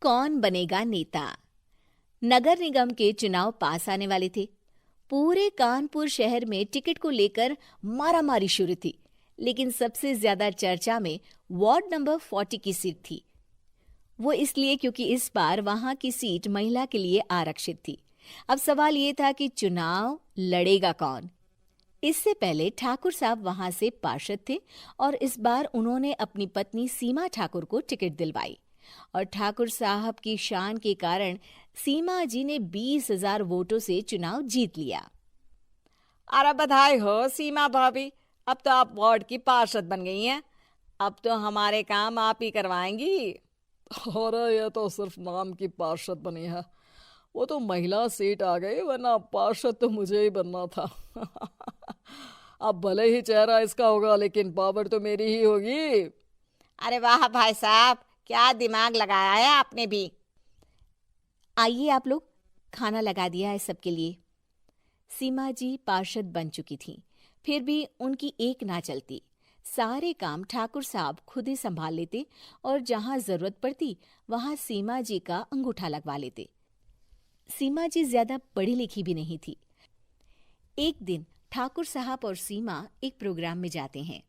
कौन बनेगा नेता। नगर निगम के चुनाव पास आने वाले थे। पूरे कानपुर शहर में टिकट को लेकर मारामारी शुरू थी, लेकिन सबसे ज्यादा चर्चा में वार्ड नंबर 40 की सीट थी। वो इसलिए क्योंकि इस बार वहां की सीट महिला के लिए आरक्षित थी। अब सवाल ये था कि चुनाव लड़ेगा कौन। इससे पहले ठाकुर साहब वहां से पार्षद थे और इस बार उन्होंने अपनी पत्नी सीमा ठाकुर को टिकट दिलवाई और ठाकुर साहब की शान के कारण सीमा जी ने 20,000 वोटों से चुनाव जीत लिया। अरे बधाई हो सीमा भाभी, अब तो आप वार्ड की पार्षद बन गई हैं। अब तो हमारे काम आप ही करवाएंगी। अरे ये तो सिर्फ नाम की पार्षद बनी है, वो तो महिला सीट आ गई, वरना पार्षद तो मुझे ही बनना था। अब भले ही चेहरा इसका होगा, लेकिन पावर तो मेरी ही होगी। अरे वाह भाई साहब, क्या दिमाग लगाया है आपने भी। आइए आप लोग, खाना लगा दिया है सबके लिए। सीमा जी पार्षद बन चुकी थीं, फिर भी उनकी एक ना चलती। सारे काम ठाकुर साहब खुद ही संभाल लेते और जहां जरूरत पड़ती वहां सीमा जी का अंगूठा लगवा लेते। सीमा जी ज्यादा पढ़ी लिखी भी नहीं थी। एक दिन ठाकुर साहब और सीमा एक प्रोग्राम में जाते हैं।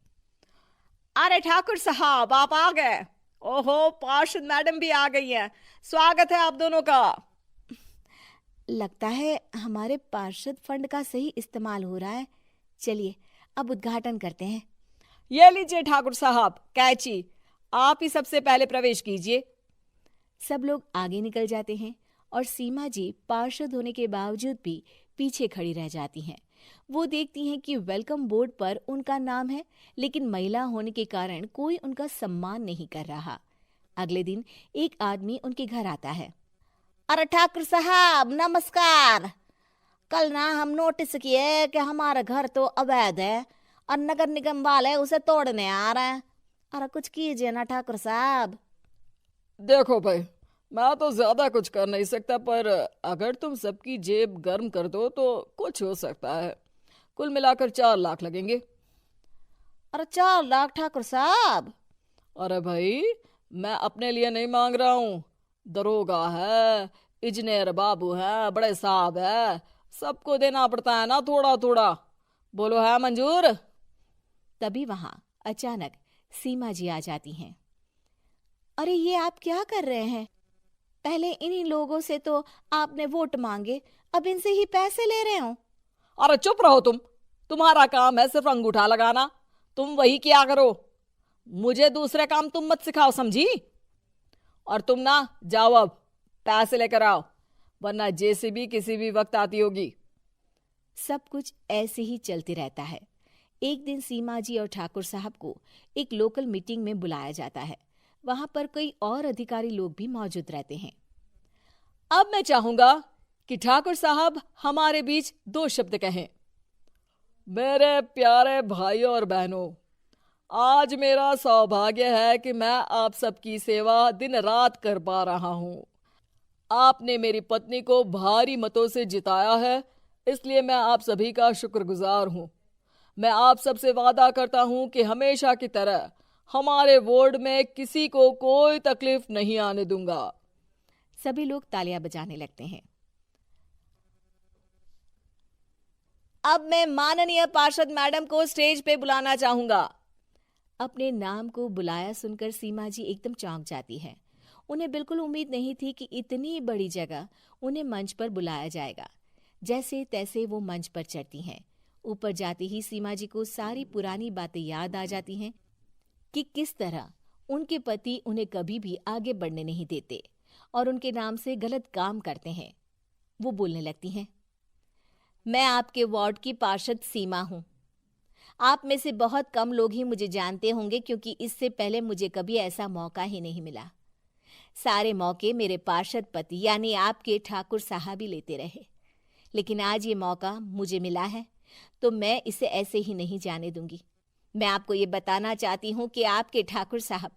अरे ठाकुर साहब, आप आ गए। ओहो, पार्षद मैडम भी आ गई हैं। स्वागत है आप दोनों का। लगता है हमारे पार्षद फंड का सही इस्तेमाल हो रहा है। चलिए अब उद्घाटन करते हैं। ये लीजिए ठाकुर साहब कैची, आप ही सबसे पहले प्रवेश कीजिए। सब लोग आगे निकल जाते हैं और सीमा जी पार्षद होने के बावजूद भी पीछे खड़ी रह जाती हैं। वो देखती हैं कि वेलकम बोर्ड पर उनका नाम है, लेकिन महिला होने के कारण कोई उनका सम्मान नहीं कर रहा। अगले दिन एक आदमी उनके घर आता है। अरे ठाकुर साहब नमस्कार। कल ना हम नोटिस किए कि हमारा घर तो अवैध है और नगर निगम वाले उसे तोड़ने आ रहे हैं। अरे कुछ कीजिए ना ठाकुर साहब। देखो भाई, मैं तो ज्यादा कुछ कर नहीं सकता, पर अगर तुम सबकी जेब गर्म कर दो तो कुछ हो सकता है। कुल मिलाकर 4 लाख लगेंगे। अरे 4 लाख ठाकुर साहब? अरे भाई, मैं अपने लिए नहीं मांग रहा हूँ। दरोगा है, इंजीनियर बाबू है, बड़े साहब है, सबको देना पड़ता है ना थोड़ा थोड़ा। बोलो है मंजूर? तभी वहां अचानक सीमा जी आ जाती हैं। अरे ये आप क्या कर रहे हैं? पहले इन्हीं लोगों से तो आपने वोट मांगे, अब इनसे ही पैसे ले रहे हो। अरे चुप रहो तुम, तुम्हारा काम है सिर्फ अंगूठा लगाना, तुम वही किया करो। मुझे दूसरे काम तुम मत सिखाओ, समझी? और तुम ना जाओ, अब पैसे लेकर आओ, वरना जेसीबी किसी भी वक्त आती होगी। सब कुछ ऐसे ही चलते रहता है। एक दिन सीमा जी और ठाकुर साहब को एक लोकल मीटिंग में बुलाया जाता है। वहां पर कई और अधिकारी लोग भी मौजूद रहते हैं। अब मैं चाहूंगा कि ठाकुर साहब हमारे बीच 2 शब्द कहें। मेरे प्यारे भाइयों और बहनों, आज मेरा सौभाग्य है कि मैं आप सबकी सेवा दिन रात कर पा रहा हूं। आपने मेरी पत्नी को भारी मतों से जिताया है, इसलिए मैं आप सभी का शुक्रगुजार हूं। मैं आप सबसे वादा करता हूं कि हमेशा की तरह हमारे वार्ड में किसी को कोई तकलीफ नहीं आने दूंगा। सभी लोग तालियां बजाने लगते हैं। अब मैं माननीय पार्षद मैडम को स्टेज पे बुलाना चाहूंगा। अपने नाम को बुलाया सुनकर सीमा जी एकदम चौंक जाती है। उन्हें बिल्कुल उम्मीद नहीं थी कि इतनी बड़ी जगह उन्हें मंच पर बुलाया जाएगा। जैसे तैसे वो मंच पर चढ़ती हैं। ऊपर जाते ही सीमा जी को सारी पुरानी बातें याद आ जाती हैं कि किस तरह उनके पति उन्हें कभी भी आगे बढ़ने नहीं देते और उनके नाम से गलत काम करते हैं। वो बोलने लगती हैं। मैं आपके वार्ड की पार्षद सीमा हूं। आप में से बहुत कम लोग ही मुझे जानते होंगे, क्योंकि इससे पहले मुझे कभी ऐसा मौका ही नहीं मिला। सारे मौके मेरे पार्षद पति यानी आपके ठाकुर साहब ही लेते रहे, लेकिन आज ये मौका मुझे मिला है तो मैं इसे ऐसे ही नहीं जाने दूंगी। मैं आपको ये बताना चाहती हूँ कि आपके ठाकुर साहब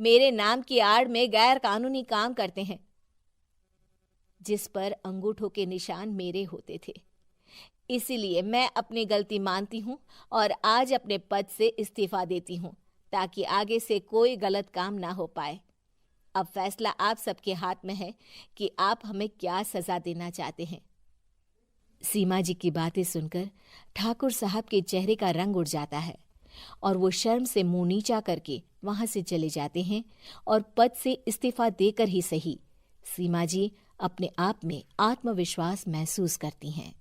मेरे नाम की आड़ में गैर कानूनी काम करते हैं, जिस पर अंगूठों के निशान मेरे होते थे। इसीलिए मैं अपनी गलती मानती हूँ और आज अपने पद से इस्तीफा देती हूँ, ताकि आगे से कोई गलत काम ना हो पाए। अब फैसला आप सबके हाथ में है कि आप हमें क्या सजा देना चाहते हैं। सीमा जी की बातें सुनकर ठाकुर साहब के चेहरे का रंग उड़ जाता है और वो शर्म से मुंह नीचा करके वहां से चले जाते हैं और पद से इस्तीफा देकर ही सही सीमा जी अपने आप में आत्मविश्वास महसूस करती हैं।